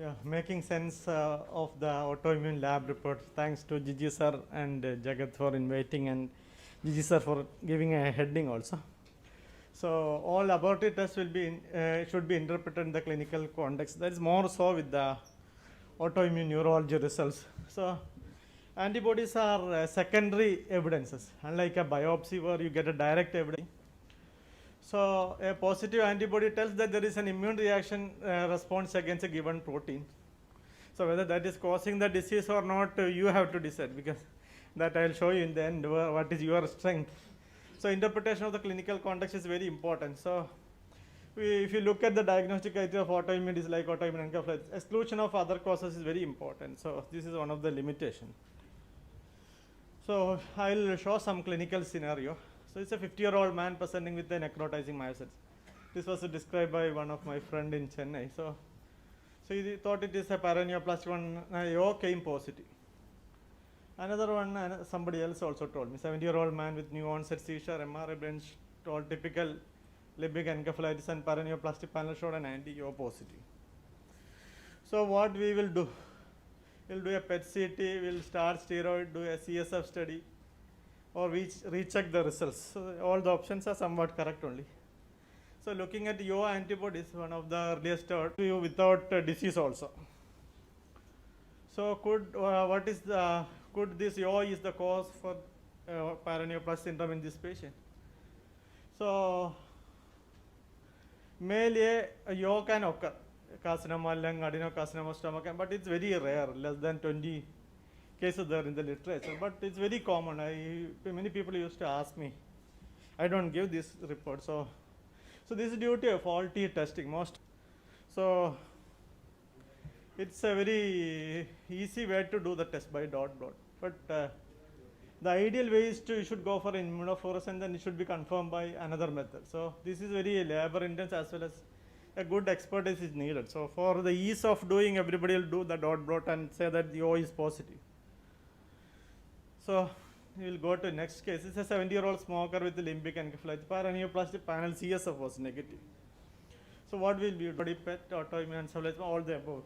Yeah, making sense of the autoimmune lab report. Thanks to Gigi sir and Jagat for inviting, and Gigi sir for giving a heading also. So all laboratory tests will be should be interpreted in the clinical context. That is more so with the autoimmune neurology results. So antibodies are secondary evidences, unlike a biopsy where you get a direct evidence. So a positive antibody tells that there is an immune reaction response against a given protein. So whether that is causing the disease or not, you have to decide, because that I will show you in the end what is your strength. So interpretation of the clinical context is very important. So if you look at the diagnostic criteria of autoimmune disease like autoimmune encephalitis, exclusion of other causes is very important. So this is one of the limitations. So I will show some clinical scenario. So it's a 50-year-old man presenting with a necrotizing myocytes. This was described by one of my friend in Chennai. So he thought it is a paraneoplastic one. Yo came positive. Another one, somebody else also told me, 70-year-old man with new onset seizure, MRI bench, told typical limbic encephalitis and paraneoplastic panel showed an anti-O positive. So what we will do? We'll do a PET CT, we'll start steroid, do a CSF study, or recheck the results. So all the options are somewhat correct only. So looking at Yo antibodies, one of the earliest without disease also. So could this Yo is the cause for paraneoplastic syndrome in this patient? So male Yo can occur, carcinoma lung, adenocarcinoma stomach, but it's very rare, less than 20 cases there in the literature, but it's very common. Many people used to ask me. I don't give this report. So this is due to a faulty testing most. So it's a very easy way to do the test by dot. But the ideal way is you should go for immunofluorescence, then it should be confirmed by another method. So this is very labor intense as well as a good expertise is needed. So for the ease of doing, everybody will do the dot and say that the O is positive. So we will go to next case. It's a 70-year-old smoker with limbic encephalitis. Paraneoplastic panel CSF was negative. So what will be body PET, autoimmune encephalitis, all the above.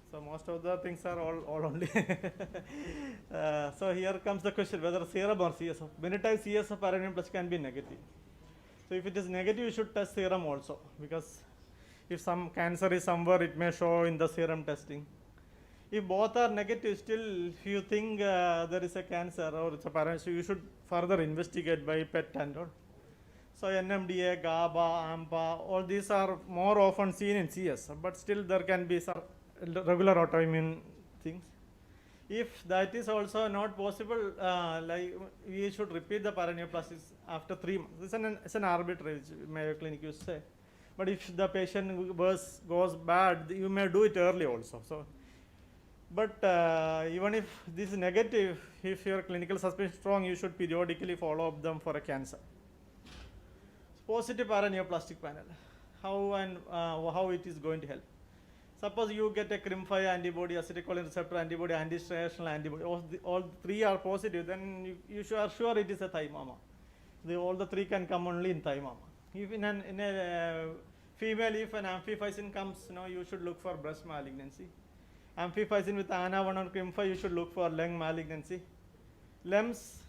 So most of the things are all only. So here comes the question whether serum or CSF. Many times CSF paraneoplastic can be negative. So if it is negative, you should test serum also, because if some cancer is somewhere, it may show in the serum testing. If both are negative, still if you think there is a cancer or it's a paraneoplastic, you should further investigate by PET and all. So NMDA, GABA, AMPA, all these are more often seen in CS, but still there can be some regular autoimmune things. If that is also not possible, like we should repeat the paraneoplastic after 3 months. It's an arbitrary, Mayo Clinic used to say. But if the patient goes bad, you may do it early also. So, but even if this is negative, if your clinical suspicion is strong, you should periodically follow up them for a cancer. Positive paraneoplastic panel, how it is going to help. Suppose you get a CRIM5 antibody, acetylcholine receptor antibody, anti-striational antibody, all three are positive, then you are sure it is a thymoma. All the three can come only in thymoma. If in a female, if an amphiphysin comes, you should look for breast malignancy. Amphiphysin with ANA1 or CRIM5, you should look for lung malignancy. LEMS,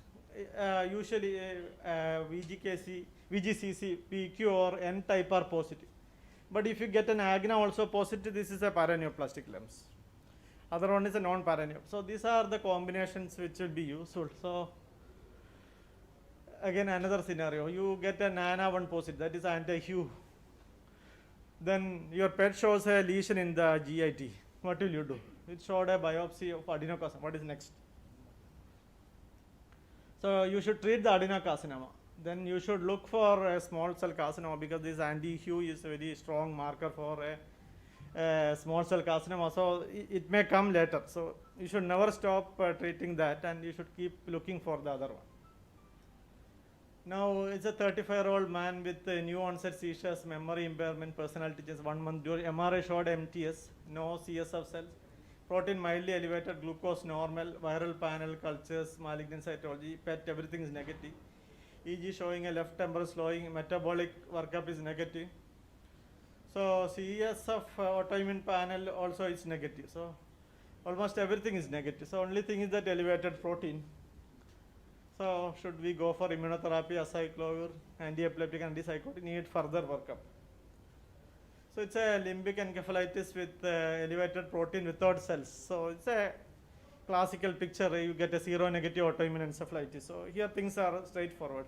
usually VGCC, PQ or N type are positive. But if you get an AGNA also positive, this is a paraneoplastic LEMS. Other one is a non-paraneoplastic. So these are the combinations which will be useful. So again another scenario, you get an ANA1 positive, that is anti-HU. Then your PET shows a lesion in the GIT. What will you do? It showed a biopsy of adenocarcinoma. What is next? So you should treat the adenocarcinoma. Then you should look for a small cell carcinoma, because this anti-HU is a very strong marker for a small cell carcinoma. So it may come later. So you should never stop treating that, and you should keep looking for the other one. Now it's a 35-year-old man with new onset seizures, memory impairment, personality change. 1 month during MRI showed MTS, no CSF cells, protein mildly elevated, glucose normal, viral panel cultures, malignant cytology, PET, everything is negative. EG showing a left temporal slowing, metabolic workup is negative. So CSF autoimmune panel also is negative. So almost everything is negative. So only thing is that elevated protein. So should we go for immunotherapy, acyclovir, anti-epileptic, antipsychotic? Need further workup. So it's a limbic encephalitis with elevated protein without cells. So it's a classical picture. You get a seronegative autoimmune encephalitis. So here things are straightforward.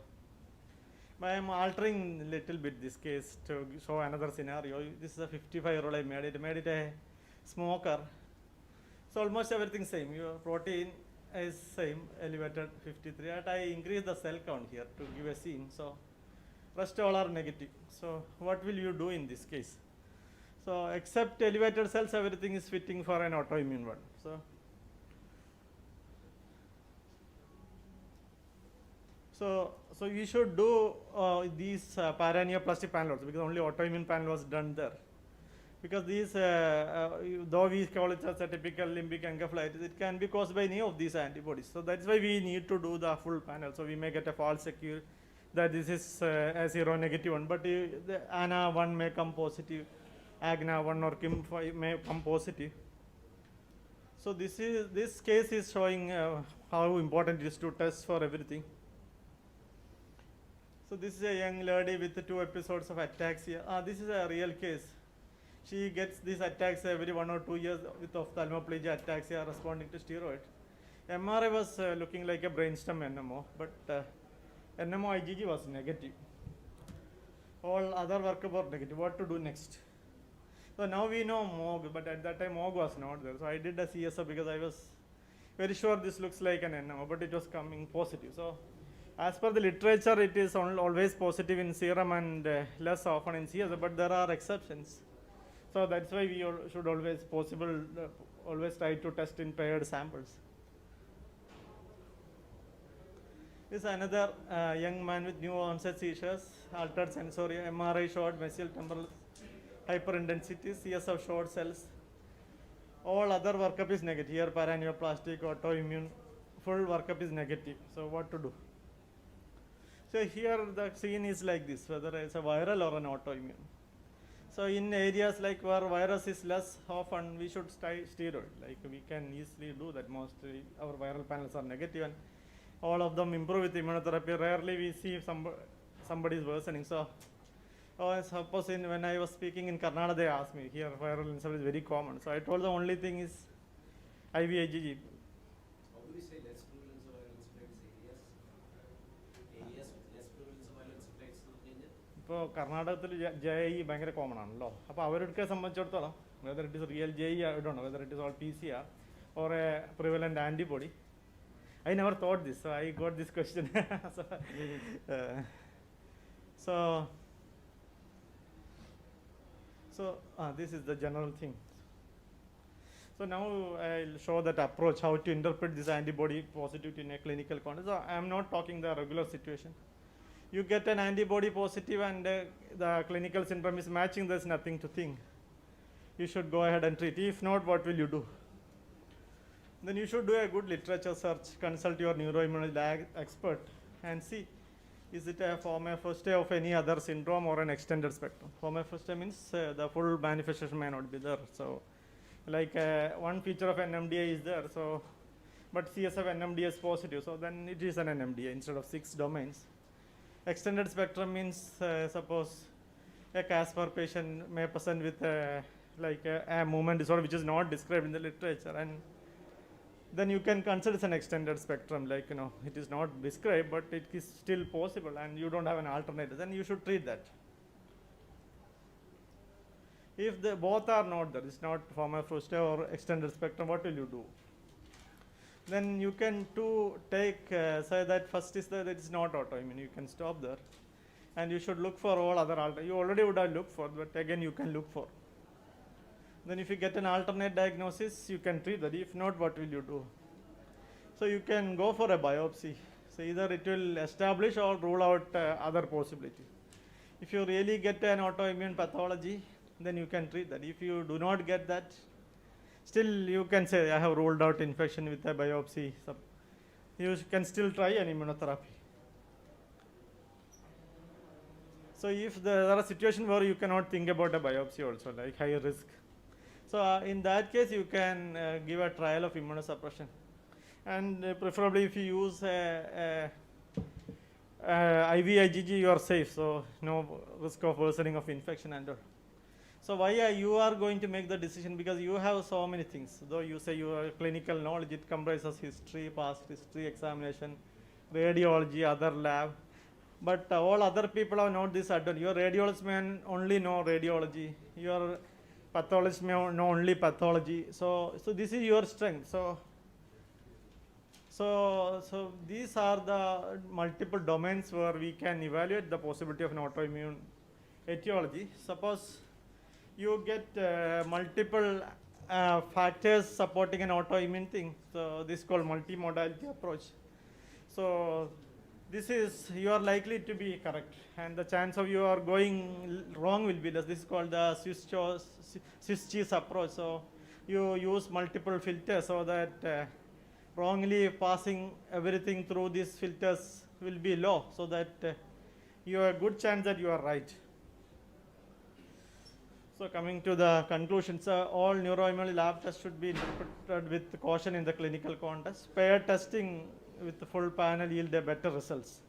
I am altering little bit this case to show another scenario. This is a 55-year-old I made it. Made it a smoker. So almost everything same. Your protein is same, elevated 53. And I increase the cell count here to give a scene. So rest all are negative. So what will you do in this case? So except elevated cells, everything is fitting for an autoimmune one. So you should do these paraneoplastic panel also, because only autoimmune panel was done there. Because these, though we call it as a typical limbic encephalitis, it can be caused by any of these antibodies. So that's why we need to do the full panel. So we may get a false secure that this is a seronegative one, but the ANA1 may come positive, AGNA1 or KIM5 may come positive. So this case is showing how important it is to test for everything. So this is a young lady with 2 episodes of ataxia. This is a real case. She gets these attacks every 1 or 2 years with ophthalmoplegia ataxia responding to steroid. MRI was looking like a brainstem NMO, but NMO IgG was negative. All other workup were negative. What to do next? So now we know MOG, but at that time MOG was not there. So I did a CSF because I was very sure this looks like an NMO, but it was coming positive. So as per the literature, it is always positive in serum and less often in CSF, but there are exceptions. So that's why we should always always try to test in paired samples. This is another young man with new onset seizures, altered sensoria. MRI showed mesial temporal hyperintensity, CSF showed cells. All other workup is negative. Here paraneoplastic, autoimmune, full workup is negative. So what to do? So here the scene is like this, whether it's a viral or an autoimmune. So in areas like where virus is less often, we should steroid. Like we can easily do that. Mostly our viral panels are negative and all of them improve with immunotherapy. Rarely we see somebody is worsening. So suppose when I was speaking in Karnataka, they asked me, here viral encephalitis is very common. So I told the only thing is IVIG. How do we say less prevalence of viral encephalitis areas with less prevalence of viral encephalitis എന്ന് പറഞ്ഞു കഴിഞ്ഞാൽ? ഇപ്പോൾ കർണാടകത്തിൽ JE ഭയങ്കര common ആണല്ലോ. അപ്പോൾ അവരുടെ സംബന്ധിച്ചിടത്തോളം whether it is real JE, I don't know, whether it is all PCR or a prevalent antibody. I never thought this, so I got this question. So this is the general thing. So now I'll show that approach, how to interpret this antibody positivity in a clinical context. So I am not talking the regular situation. You get an antibody positive and the clinical syndrome is matching, there's nothing to think. You should go ahead and treat. If not, what will you do? Then you should do a good literature search, consult your neuroimmunology expert and see, is it a form of first of any other syndrome or an extended spectrum? Form of first means the full manifestation may not be there. So like one feature of NMDA is there, so but CSF NMDA is positive, so then it is an NMDA instead of 6 domains. Extended spectrum means suppose a Caspar patient may present with a movement disorder which is not described in the literature, and then you can consider it's an extended spectrum, like it is not described but it is still possible and you don't have an alternative, then you should treat that. If both are not there, it's not Former-Fruste or extended spectrum, what will you do? Then you can take say that first is that it is not autoimmune, you can stop there and you should look for all other alternatives. You already would have looked for, but again you can look for. Then if you get an alternate diagnosis, you can treat that. If not, what will you do? So you can go for a biopsy. So either it will establish or rule out other possibility. If you really get an autoimmune pathology, then you can treat that. If you do not get that, still you can say, I have ruled out infection with a biopsy. So you can still try an immunotherapy. So if there are situations where you cannot think about a biopsy also, like high risk. So in that case, you can give a trial of immunosuppression, and preferably if you use IVIGG, you are safe. So no risk of worsening of infection and all. So why you are going to make the decision? Because you have so many things. Though you say your clinical knowledge, it comprises history, past history, examination, radiology, other lab. But all other people have not this advantage. Your radiologist may only know radiology. Your pathologist may know only pathology. So this is your strength. So these are the multiple domains where we can evaluate the possibility of an autoimmune etiology. Suppose you get multiple factors supporting an autoimmune thing. So this is called multimodality approach. So this is, you are likely to be correct, and the chance of you are going wrong will be less. This is called the Swiss cheese approach. So you use multiple filters so that wrongly passing everything through these filters will be low, so that you have a good chance that you are right. So coming to the conclusions, all neuroimmunology lab tests should be interpreted with caution in the clinical context. Paired testing with the full panel yield better results.